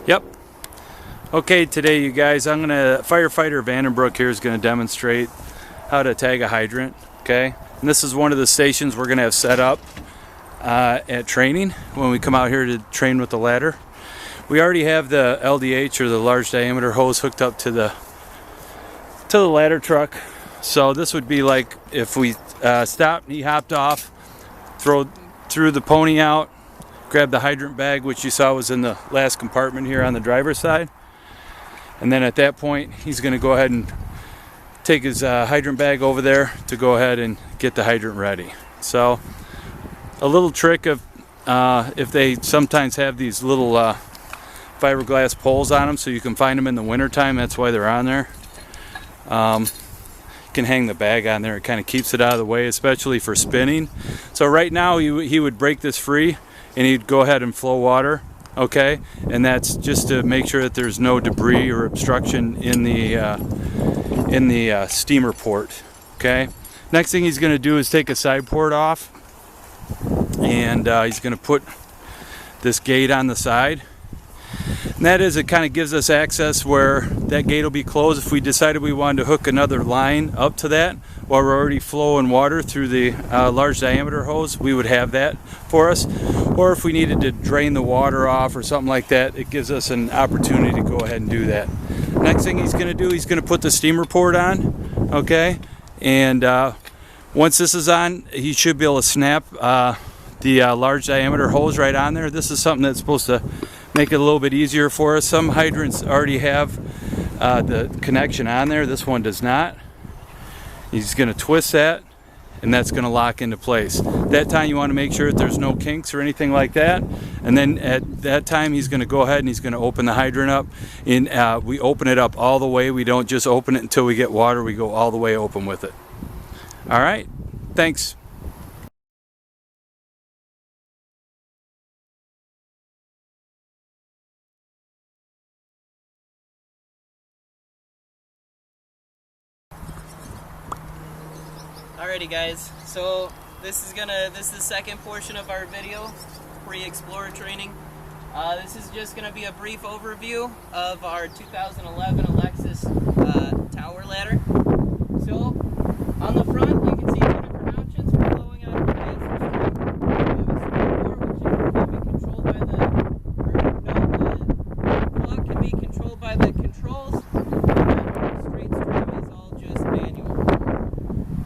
Yep. Okay, today you guys, Firefighter Vandenbroek here is gonna demonstrate how to tag a hydrant, okay? And this is one of the stations we're gonna have set up at training when we come out here to train with the ladder. We already have the LDH, or the large diameter hose, hooked up to the ladder truck. So this would be like if we stopped and he hopped off, threw the pony out, grab the hydrant bag, which you saw was in the last compartment here on the driver's side, and then at that point he's going to go ahead and take his hydrant bag over there to go ahead and get the hydrant ready. So a little trick of if they sometimes have these little fiberglass poles on them, so you can find them in the wintertime, that's why they're on there. Can hang the bag on there. It kind of keeps it out of the way, especially for spinning. So right now he would break this free and he'd go ahead and flow water, okay? And that's just to make sure that there's no debris or obstruction in the steamer port, okay? Next thing he's going to do is take a side port off, and he's going to put this gate on the side. And that is, it kind of gives us access where that gate will be closed. If we decided we wanted to hook another line up to that while we're already flowing water through the large diameter hose, we would have that for us. Or if we needed to drain the water off or something like that, it gives us an opportunity to go ahead and do that. Next thing he's going to do, he's going to put the steamer port on, okay? And once this is on, he should be able to snap the large diameter hose right on there. This is something that's supposed to make it a little bit easier for us. Some hydrants already have the connection on there. This one does not. He's going to twist that, and that's going to lock into place. That time you want to make sure that there's no kinks or anything like that. And then at that time he's going to go ahead and he's going to open the hydrant up. And we open it up all the way. We don't just open it until we get water. We go all the way open with it. All right. Thanks. Alrighty guys, so this is the second portion of our video, pre-Explorer training. This is just gonna be a brief overview of our 2011 Alexis tower ladder. So on the front you can see two different options for flowing out of the base. We have a steam port, which the plug can be controlled by the controls. Straight stream is all just manual.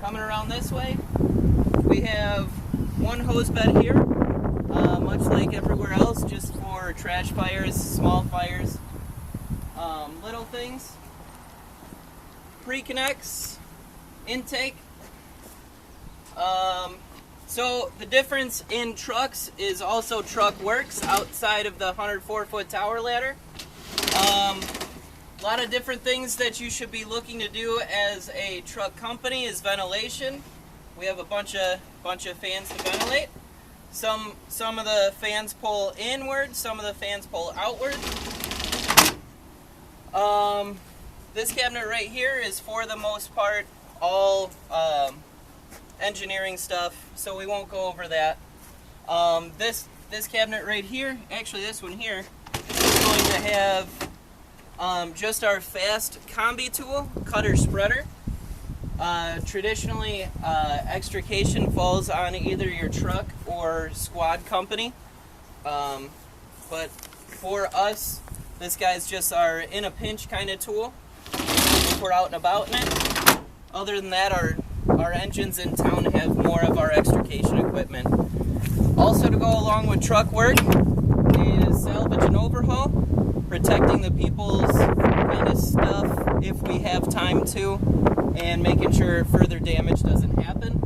Coming around this way, we have one hose bed here, much like everywhere else, just for trash fires, small fires, little things. Pre-connects, intake. So the difference in trucks is also truck works outside of the 104-foot tower ladder. A lot of different things that you should be looking to do as a truck company is ventilation. We have a bunch of fans to ventilate. Some of the fans pull inward, some of the fans pull outward. This cabinet right here is, for the most part, all engineering stuff, so we won't go over that. This cabinet right here, actually this one here, is going to have just our fast combi tool, cutter spreader. Traditionally, extrication falls on either your truck or squad company. But for us, this guy's just our in a pinch kind of tool if we're out and about in it. Other than that, our engines in town have more of our extrication equipment. Also, to go along with truck work is salvage and overhaul, protecting the people's kind of stuff if we have time to, and making sure further damage doesn't happen.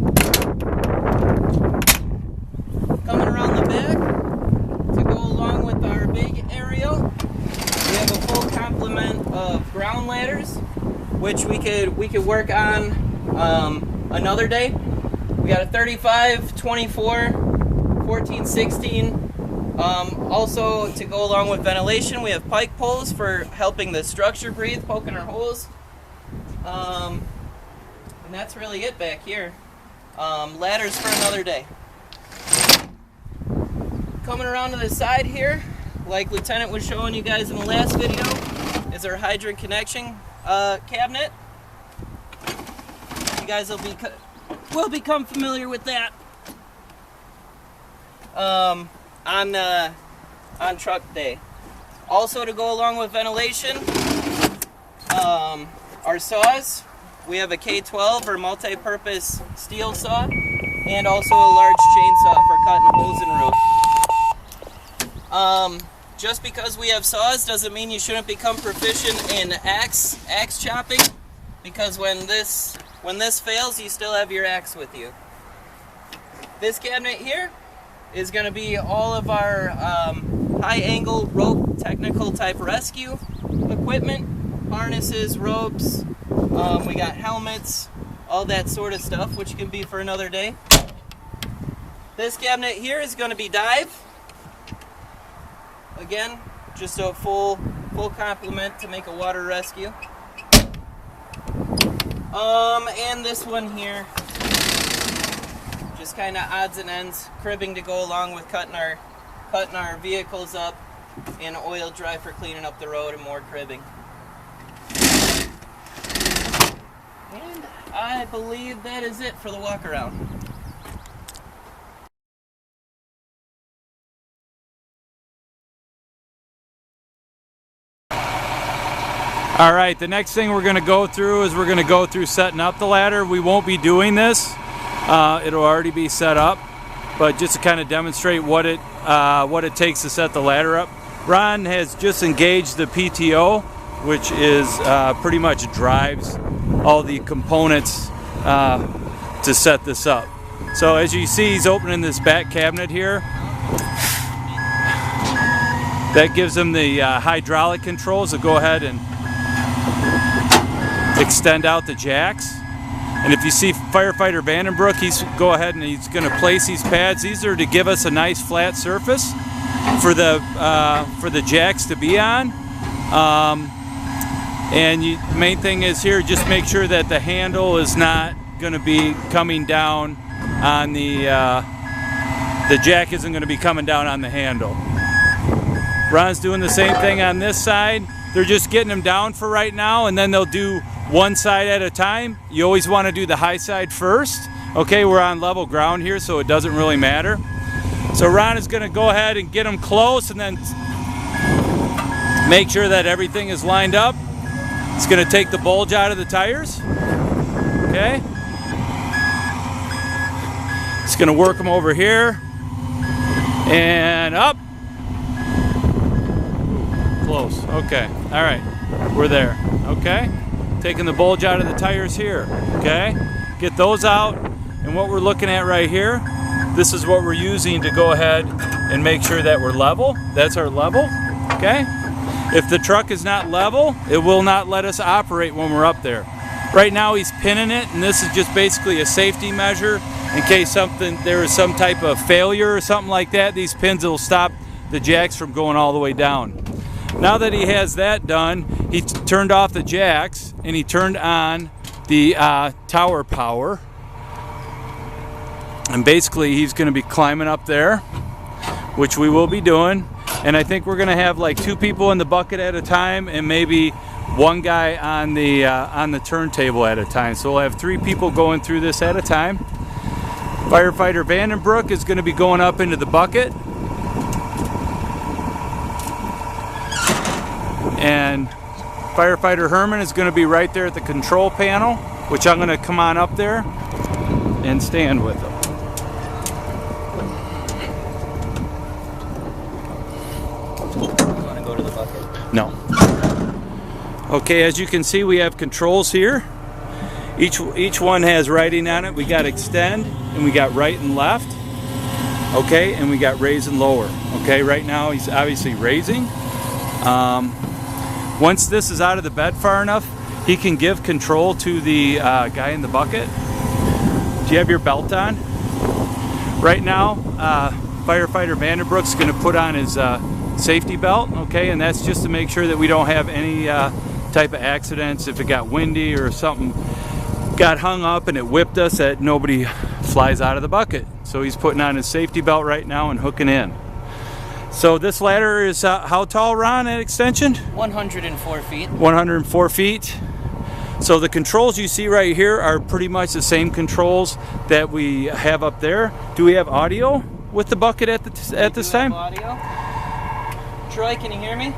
Coming around the back, to go along with our big aerial, we have a full complement of ground ladders, which we could work on another day. We got a 35, 24, 14, 16. Also, to go along with ventilation, we have pike poles for helping the structure breathe, poking our holes. And that's really it back here. Ladders for another day. Coming around to the side here, like Lieutenant was showing you guys in the last video, is our hydrant connection cabinet. You guys will become familiar with that on truck day. Also, to go along with ventilation, our saws. We have a K12 or multi-purpose steel saw, and also a large chainsaw for cutting holes in roof. Just because we have saws doesn't mean you shouldn't become proficient in axe chopping, because when this fails, you still have your axe with you. This cabinet here is going to be all of our high-angle rope technical type rescue equipment, harnesses, ropes. We got helmets, all that sort of stuff, which can be for another day. This cabinet here is going to be dive. Again, just a full complement to make a water rescue. And this one here, just kind of odds and ends, cribbing to go along with cutting our vehicles up, and oil dry for cleaning up the road, and more cribbing. And I believe that is it for the walk around. All right, the next thing we're going to go through is we're going to go through setting up the ladder. We won't be doing this. It'll already be set up, but just to kind of demonstrate what it takes to set the ladder up. Ron has just engaged the PTO, which is pretty much drives all the components to set this up. So as you see, he's opening this back cabinet here. That gives him the hydraulic controls to go ahead and extend out the jacks. And if you see Firefighter Vandenbroek, he's going to place these pads. These are to give us a nice flat surface for the jacks to be on. The main thing is here, just make sure that the handle is not going to be coming down on the jack isn't going to be coming down on the handle. Ron's doing the same thing on this side. They're just getting them down for right now, and then they'll do one side at a time. You always want to do the high side first. Okay, we're on level ground here, so it doesn't really matter. So Ron is going to go ahead and get them close, and then make sure that everything is lined up. It's going to take the bulge out of the tires. Okay. It's going to work them over here and up. Close. Okay. All right. We're there. Okay. Taking the bulge out of the tires here. Okay. Get those out. And what we're looking at right here, this is what we're using to go ahead and make sure that we're level. That's our level. Okay. If the truck is not level, it will not let us operate when we're up there. Right now he's pinning it, and this is just basically a safety measure in case there is some type of failure or something like that. These pins will stop the jacks from going all the way down. Now that he has that done, he turned off the jacks and he turned on the tower power. And basically he's going to be climbing up there, which we will be doing. And I think we're going to have like 2 people in the bucket at a time, and maybe 1 guy on the turntable at a time. So we'll have 3 people going through this at a time. Firefighter Vandenbroek is going to be going up into the bucket. And Firefighter Herman is going to be right there at the control panel, which I'm going to come on up there and stand with him. No. Okay, as you can see, we have controls here. Each one has writing on it. We got extend, and we got right and left. Okay, and we got raise and lower. Okay, right now he's obviously raising. Once this is out of the bed far enough, he can give control to the guy in the bucket. Do you have your belt on? Right now, Firefighter Vandenbroek's going to put on his safety belt, okay, and that's just to make sure that we don't have any type of accidents. If it got windy or something got hung up and it whipped us, that nobody flies out of the bucket. So he's putting on his safety belt right now and hooking in. So this ladder is how tall, Ron, at extension? 104 feet. 104 feet. So the controls you see right here are pretty much the same controls that we have up there. Do we have audio with the bucket at this time? Audio. Troy, can you hear me?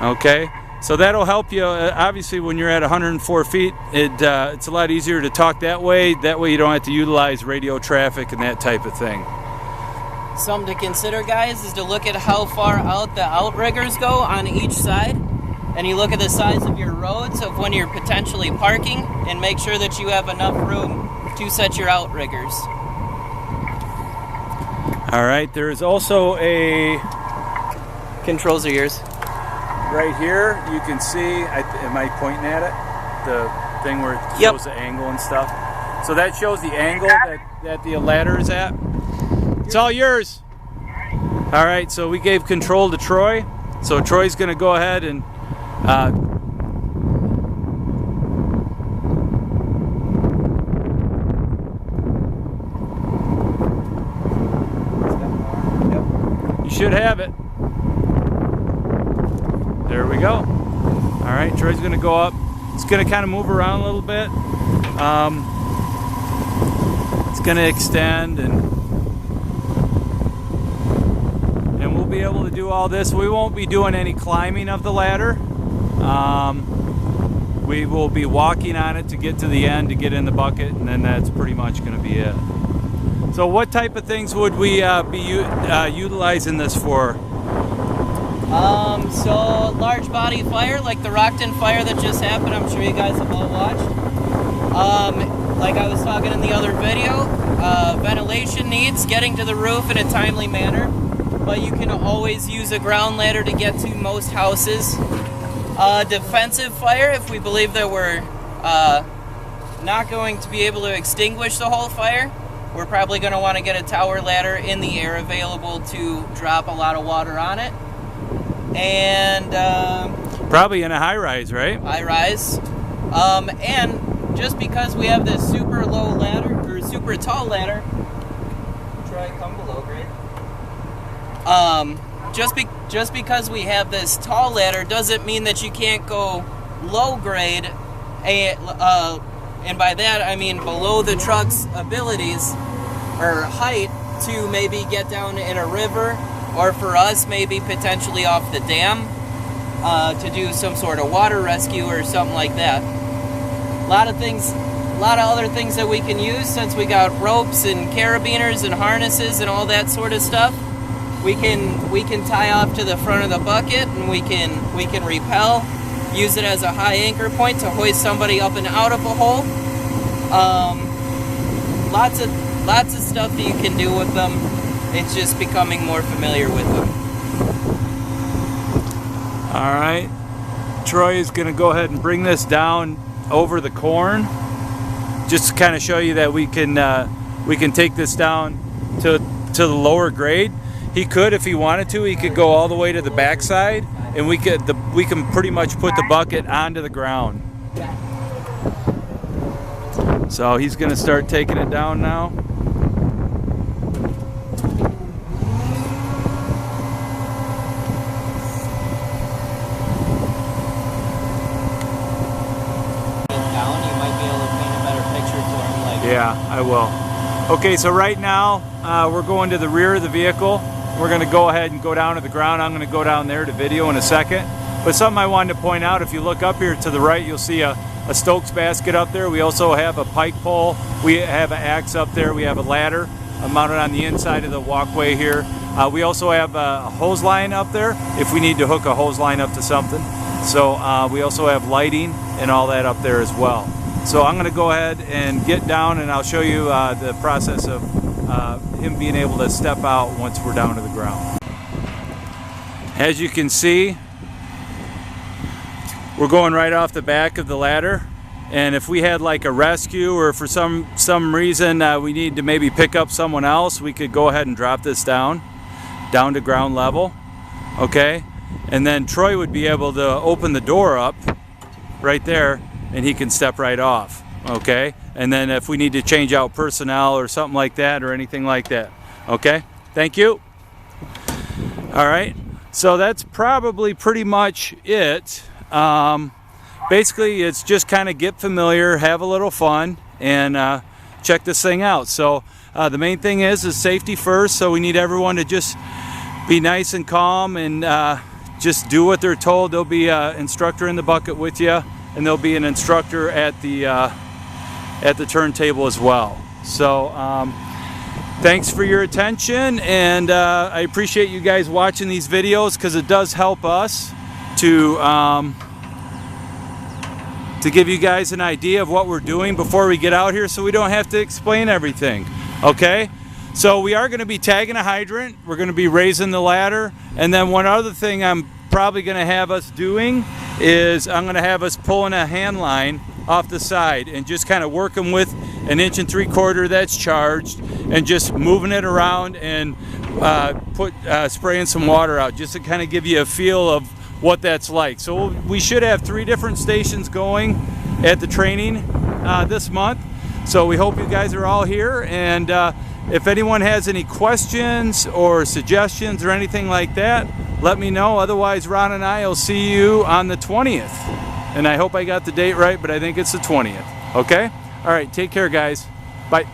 Okay. So that'll help you. Obviously, when you're at 104 feet, it's a lot easier to talk that way. That way you don't have to utilize radio traffic and that type of thing. Something to consider, guys, is to look at how far out the outriggers go on each side. And you look at the size of your roads of when you're potentially parking and make sure that you have enough room to set your outriggers. All right, there's also a... Controls are yours. Right here, you can see, am I pointing at it? The thing where it shows the angle and stuff. So that shows the angle that the ladder is at. It's all yours. All right, so we gave control to Troy. So Troy's gonna go ahead and you should have it. There we go. All right, Troy's gonna go up. It's gonna kind of move around a little bit. It's gonna extend and we'll be able to do all this. We won't be doing any climbing of the ladder. We will be walking on it to get to the end to get in the bucket, and then that's pretty much gonna be it. So what type of things would we be utilizing this for? So large body fire, like the Rockton fire that just happened, I'm sure you guys have all watched. Like I was talking in the other video, ventilation needs getting to the roof in a timely manner, but you can always use a ground ladder to get to most houses. Defensive fire, if we believe that we're not going to be able to extinguish the whole fire, we're probably going to want to get a tower ladder in the air available to drop a lot of water on it. And probably in a high rise, right? High rise. And just because we have this super low ladder or super tall ladder, try come below grade. Just because we have this tall ladder doesn't mean that you can't go low grade, and by that I mean below the truck's abilities or height to maybe get down in a river, or for us maybe potentially off the dam to do some sort of water rescue or something like that. A lot of other things that we can use, since we got ropes and carabiners and harnesses and all that sort of stuff. We can tie off to the front of the bucket, and we can rappel, use it as a high anchor point to hoist somebody up and out of a hole. Lots of stuff that you can do with them. It's just becoming more familiar with them. All right, Troy is going to go ahead and bring this down over the corn, just to kind of show you that we can take this down to the lower grade. He could, if he wanted to, he could go all the way to the backside, and we can pretty much put the bucket onto the ground. So he's going to start taking it down now. Yeah, I will. Okay, so right now we're going to the rear of the vehicle. We're going to go ahead and go down to the ground. I'm going to go down there to video in a second. But something I wanted to point out, if you look up here to the right, you'll see a Stokes basket up there. We also have a pike pole. We have an axe up there. We have a ladder mounted on the inside of the walkway here. We also have a hose line up there if we need to hook a hose line up to something. So we also have lighting and all that up there as well. So I'm going to go ahead and get down, and I'll show you the process of him being able to step out once we're down to the ground. As you can see, we're going right off the back of the ladder, and if we had like a rescue, or for some reason we need to maybe pick up someone else, we could go ahead and drop this down to ground level. Okay, and then Troy would be able to open the door up right there, and he can step right off. Okay, and then if we need to change out personnel or something like that, or anything like that. Okay, thank you. All right, so that's probably pretty much it. Basically, it's just kind of get familiar, have a little fun, and check this thing out. So the main thing is safety first, so we need everyone to just be nice and calm and just do what they're told. There'll be an instructor in the bucket with you, and there'll be an instructor at the turntable as well. So thanks for your attention, and I appreciate you guys watching these videos, because it does help us to give you guys an idea of what we're doing before we get out here, so we don't have to explain everything. Okay, so we are going to be tagging a hydrant, we're going to be raising the ladder, and then one other thing I'm probably going to have us doing is I'm going to have us pulling a hand line off the side and just kind of working with an 1 3/4 that's charged, and just moving it around and spraying some water out, just to kind of give you a feel of what that's like. So we should have 3 different stations going at the training this month. So we hope you guys are all here, and if anyone has any questions or suggestions or anything like that, let me know. Otherwise, Ron and I will see you on the 20th. And I hope I got the date right, but I think it's the 20th. Okay? All right, take care, guys. Bye.